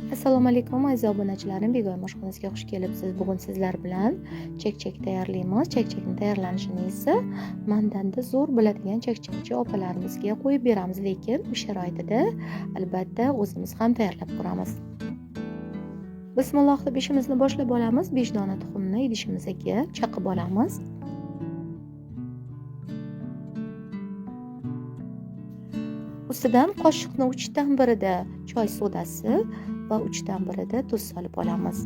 Assalomu alaykum aziz obunachilarim, Begoyim oshxonasiga xush kelibsiz. Bugun sizlar bilan chekchek tayyorlaymiz. Chekchekning tayyorlanishini esa mandanda zo'r biladigan chekchekchi opalarimizga qo'yib beramiz, lekin uy sharoitida albatta o'zimiz ham tayyorlab ko'ramiz. Bismillah deb ishimizni boshlab olamiz. 5 dona tuxumni idishimizga chaqib olamiz. Ustidan qoshiqni 3 dan birida choy sodasi va 3 dan birida tuz solib olamiz.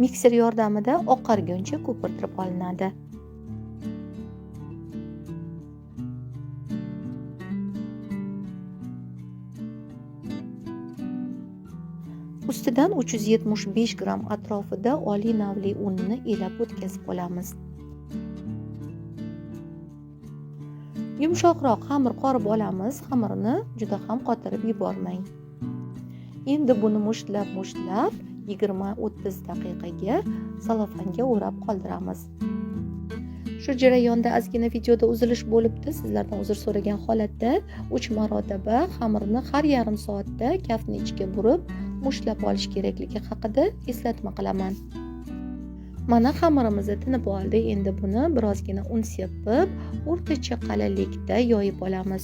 Mikser yordamida oqarguncha ko'pirtirib olinadi. Ustidan 375 gram atrofida oliy navli unni elab o'tkazib olamiz. Yumshoqroq xamir qorib olamiz. Xamirni juda ham qotirib yubormang. Endi buni mushtlab 20-30 daqiqaga salofanga o'rab qoldiramiz. Shu jarayonda ozgina videoda uzilish bo'libdi. Sizlardan uzr so'ragan holatda 3 marotaba xamirni har yarim soatda kaftni ichiga burib mushtlab olish kerakligi haqida eslatma qilaman. Mana xamirimiz tinib oldi. Endi buni birozgina un sepib, o'rtacha qalinlikda yoyib olamiz.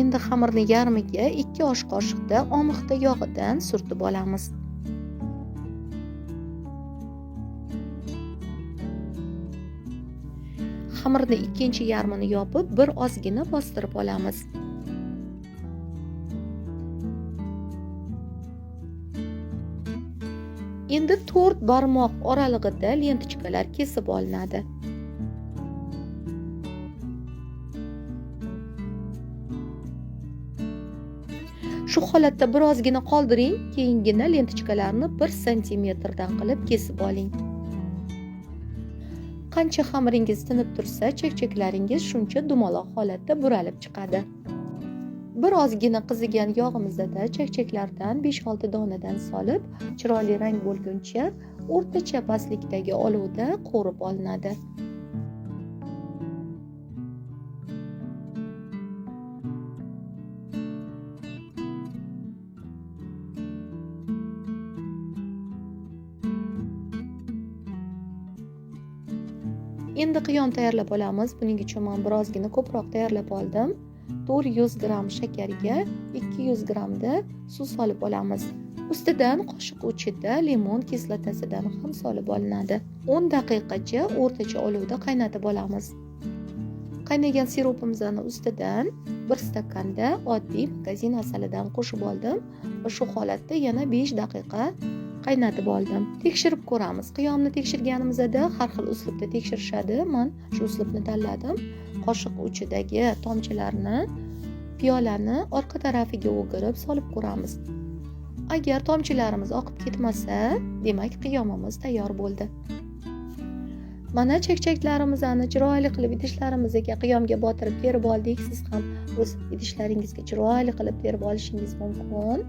Endi xamirni yarmiga 2 osh qoshiqda omixta yog'idan surtib olamiz. Xamirni ikkinchi yarmini yopib, bir ozgina bostirib olamiz. Endi 4 barmoq oralig'ida lentichkalar kesib olinadi. Shu holatda birozgina qoldiring, keyingina lentichkalarni 1 cm dan qilib kesib oling. Qancha xamiringiz tinib tursa, chekcheklaringiz shuncha dumaloq holatda buralib chiqadi. Bir ozgina qizigan yog'imizda chekcheklardan 5-6 donadan solib, chiroyli rang bo'lguncha o'rtacha pastlikdagi olovda qo'rib olinadi. Endi qiyom tayyorlab olamiz. Buning uchun men birozgina ko'proq tayyorlab oldim. 400 gram shakarga 200 gramda suv solib olamiz. Ustidan qoshiq uchida limon kislotasidan ham solib olinadi. 10 daqiqacha o'rtacha olovda qaynatib olamiz. Qaynagan sirupimizni ustidan 1 stakanda oddiy magazin asalidan qo'shib oldim va shu holatda yana 5 daqiqa qaynatib oldim. Tekshirib ko'ramiz. Qiyomni tekshirganimizda har xil uslubda tekshirishadi. Men shu uslubni tanladim. Qoshiq uchidagi tomchilarni piyolani orqa tarafiga o'girib solib ko'ramiz. Agar tomchilarimiz oqib ketmasa, demak qiyomimiz tayyor bo'ldi. Mana chekcheklarimizni chiroyli qilib idishlarimizga qiyomga botirib terib oldik. Siz ham o'z idishlaringizga chiroyli qilib terib olishingiz mumkin.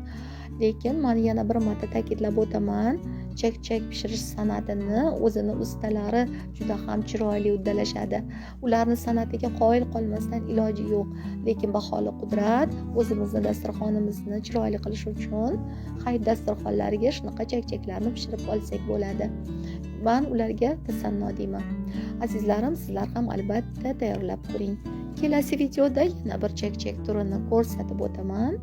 Lekin men yana bir marta ta'kidlab o'taman, chekchek pishirish san'atini o'zini ustalari juda ham chiroyli uddalashadi. Ularni san'atiga qoyil qolmasdan iloji yo'q. Lekin baholi qudrat o'zimizni dasturxonimizni chiroyli qilish uchun hayit dasturxonlariga shunaqa chekcheklarni pishirib olsak bo'ladi. Men ularga tasanno deyman. Azizlarim, sizlar ham albatta tayyorlab ko'ring. Kelasi videoda yana bir chekchek turini ko'rsatib o'taman.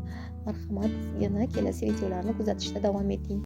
Marhamat, yana kelasi videolarni kuzatishda davom eting.